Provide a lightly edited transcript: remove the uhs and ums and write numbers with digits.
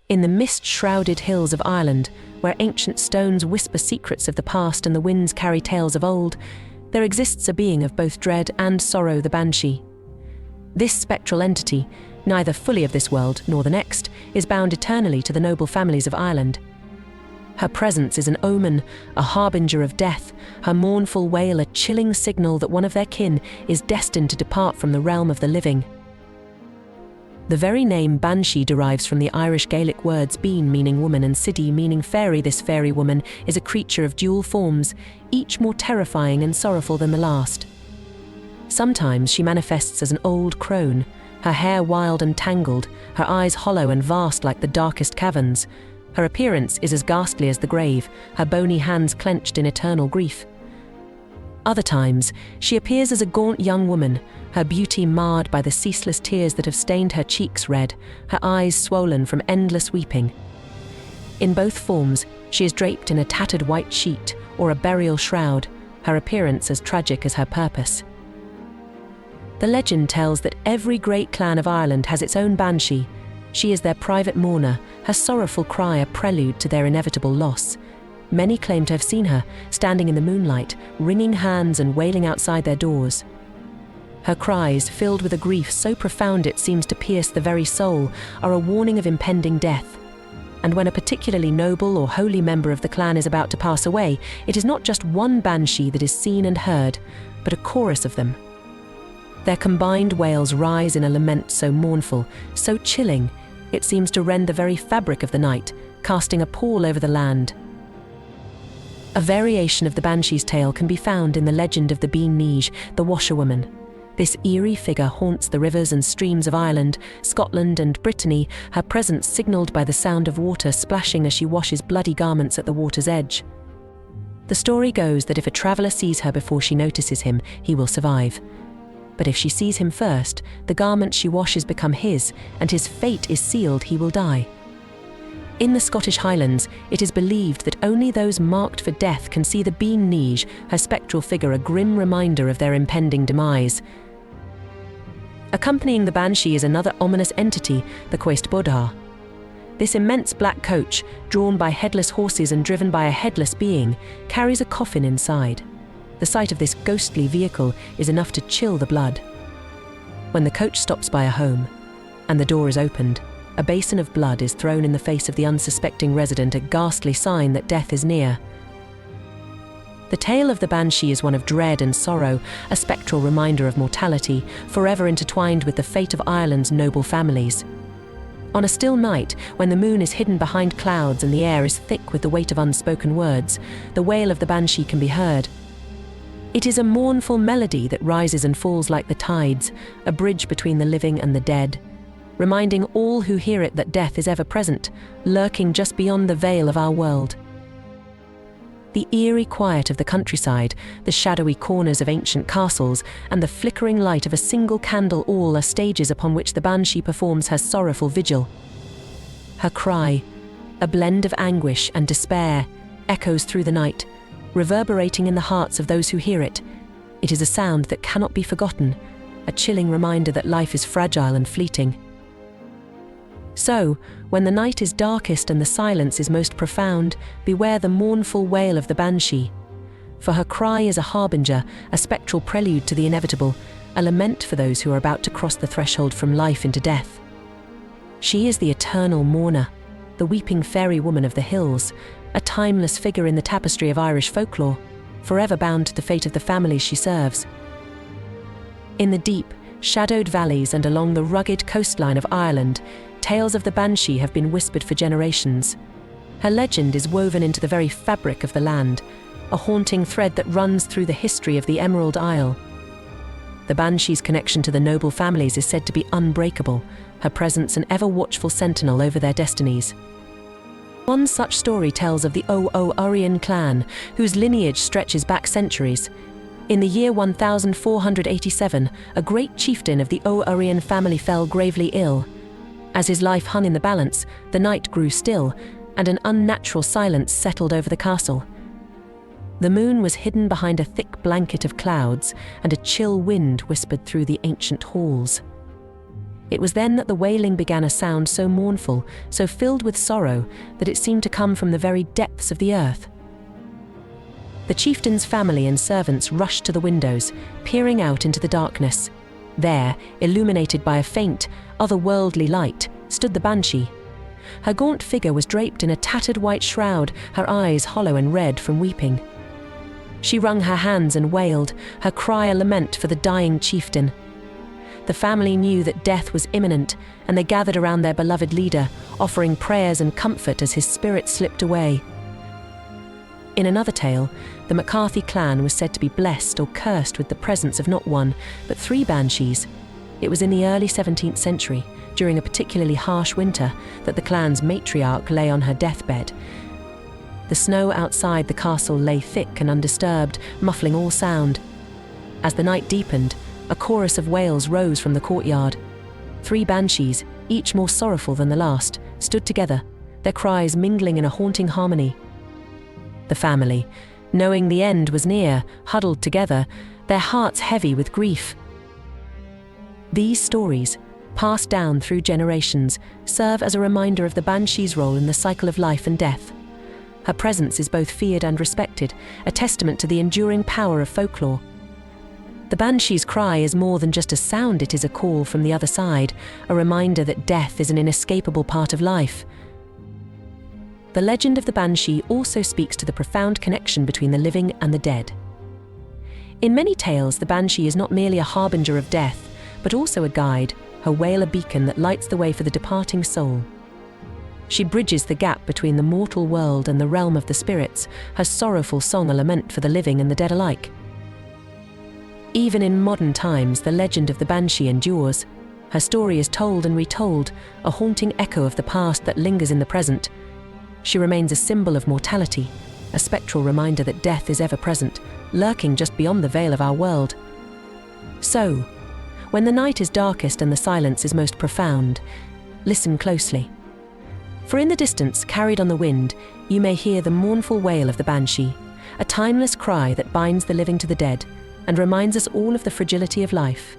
In the mist-shrouded hills of Ireland, where ancient stones whisper secrets of the past and the winds carry tales of old, there exists a being of both dread and sorrow, the Banshee. This spectral entity, neither fully of this world nor the next, is bound eternally to the noble families of Ireland. Her presence is an omen, a harbinger of death, her mournful wail a chilling signal that one of their kin is destined to depart from the realm of the living. The very name Banshee derives from the Irish Gaelic words bean meaning woman and sidhe meaning fairy. This fairy woman is a creature of dual forms, each more terrifying and sorrowful than the last. Sometimes she manifests as an old crone, her hair wild and tangled, her eyes hollow and vast like the darkest caverns. Her appearance is as ghastly as the grave, her bony hands clenched in eternal grief. Other times, she appears as a gaunt young woman, her beauty marred by the ceaseless tears that have stained her cheeks red, her eyes swollen from endless weeping. In both forms, she is draped in a tattered white sheet or a burial shroud, her appearance as tragic as her purpose. The legend tells that every great clan of Ireland has its own Banshee. She is their private mourner, her sorrowful cry a prelude to their inevitable loss. Many claim to have seen her, standing in the moonlight, wringing hands and wailing outside their doors. Her cries, filled with a grief so profound it seems to pierce the very soul, are a warning of impending death. And when a particularly noble or holy member of the clan is about to pass away, it is not just one Banshee that is seen and heard, but a chorus of them. Their combined wails rise in a lament so mournful, so chilling, it seems to rend the very fabric of the night, casting a pall over the land. A variation of the Banshee's tale can be found in the legend of the bean-nighe, the washerwoman. This eerie figure haunts the rivers and streams of Ireland, Scotland and Brittany, her presence signalled by the sound of water splashing as she washes bloody garments at the water's edge. The story goes that if a traveller sees her before she notices him, he will survive. But if she sees him first, the garments she washes become his, and his fate is sealed, he will die. In the Scottish Highlands, it is believed that only those marked for death can see the bean-nighe, her spectral figure a grim reminder of their impending demise. Accompanying the Banshee is another ominous entity, the coiste-bodhar. This immense black coach, drawn by headless horses and driven by a headless being, carries a coffin inside. The sight of this ghostly vehicle is enough to chill the blood. When the coach stops by a home, and the door is opened, a basin of blood is thrown in the face of the unsuspecting resident, a ghastly sign that death is near. The tale of the Banshee is one of dread and sorrow, a spectral reminder of mortality, forever intertwined with the fate of Ireland's noble families. On a still night, when the moon is hidden behind clouds and the air is thick with the weight of unspoken words, the wail of the Banshee can be heard. It is a mournful melody that rises and falls like the tides, a bridge between the living and the dead, reminding all who hear it that death is ever present, lurking just beyond the veil of our world. The eerie quiet of the countryside, the shadowy corners of ancient castles, and the flickering light of a single candle all are stages upon which the Banshee performs her sorrowful vigil. Her cry, a blend of anguish and despair, echoes through the night, reverberating in the hearts of those who hear it. It is a sound that cannot be forgotten, a chilling reminder that life is fragile and fleeting. So, when the night is darkest and the silence is most profound, beware the mournful wail of the Banshee. For her cry is a harbinger, a spectral prelude to the inevitable, a lament for those who are about to cross the threshold from life into death. She is the eternal mourner, the weeping fairy woman of the hills, a timeless figure in the tapestry of Irish folklore, forever bound to the fate of the families she serves. In the deep, shadowed valleys and along the rugged coastline of Ireland, tales of the Banshee have been whispered for generations. Her legend is woven into the very fabric of the land, a haunting thread that runs through the history of the Emerald Isle. The Banshee's connection to the noble families is said to be unbreakable, her presence an ever-watchful sentinel over their destinies. One such story tells of the O'Urian clan, whose lineage stretches back centuries. In the year 1487, a great chieftain of the O'Urian family fell gravely ill. As his life hung in the balance, the night grew still, and an unnatural silence settled over the castle. The moon was hidden behind a thick blanket of clouds, and a chill wind whispered through the ancient halls. It was then that the wailing began, a sound so mournful, so filled with sorrow, that it seemed to come from the very depths of the earth. The chieftain's family and servants rushed to the windows, peering out into the darkness. There, illuminated by a faint, otherworldly light, stood the Banshee. Her gaunt figure was draped in a tattered white shroud, her eyes hollow and red from weeping. She wrung her hands and wailed, her cry a lament for the dying chieftain. The family knew that death was imminent, and they gathered around their beloved leader, offering prayers and comfort as his spirit slipped away. In another tale, the McCarthy clan was said to be blessed or cursed with the presence of not one, but 3 banshees. It was in the early 17th century, during a particularly harsh winter, that the clan's matriarch lay on her deathbed. The snow outside the castle lay thick and undisturbed, muffling all sound. As the night deepened, a chorus of wails rose from the courtyard. 3 banshees, each more sorrowful than the last, stood together, their cries mingling in a haunting harmony. The family, knowing the end was near, huddled together, their hearts heavy with grief. These stories, passed down through generations, serve as a reminder of the banshee's role in the cycle of life and death. Her presence is both feared and respected, a testament to the enduring power of folklore. The banshee's cry is more than just a sound, it is a call from the other side, a reminder that death is an inescapable part of life. The legend of the Banshee also speaks to the profound connection between the living and the dead. In many tales, the Banshee is not merely a harbinger of death, but also a guide, her wail a beacon that lights the way for the departing soul. She bridges the gap between the mortal world and the realm of the spirits, her sorrowful song a lament for the living and the dead alike. Even in modern times, the legend of the Banshee endures. Her story is told and retold, a haunting echo of the past that lingers in the present. She remains a symbol of mortality, a spectral reminder that death is ever present, lurking just beyond the veil of our world. So, when the night is darkest and the silence is most profound, listen closely. For in the distance, carried on the wind, you may hear the mournful wail of the Banshee, a timeless cry that binds the living to the dead and reminds us all of the fragility of life.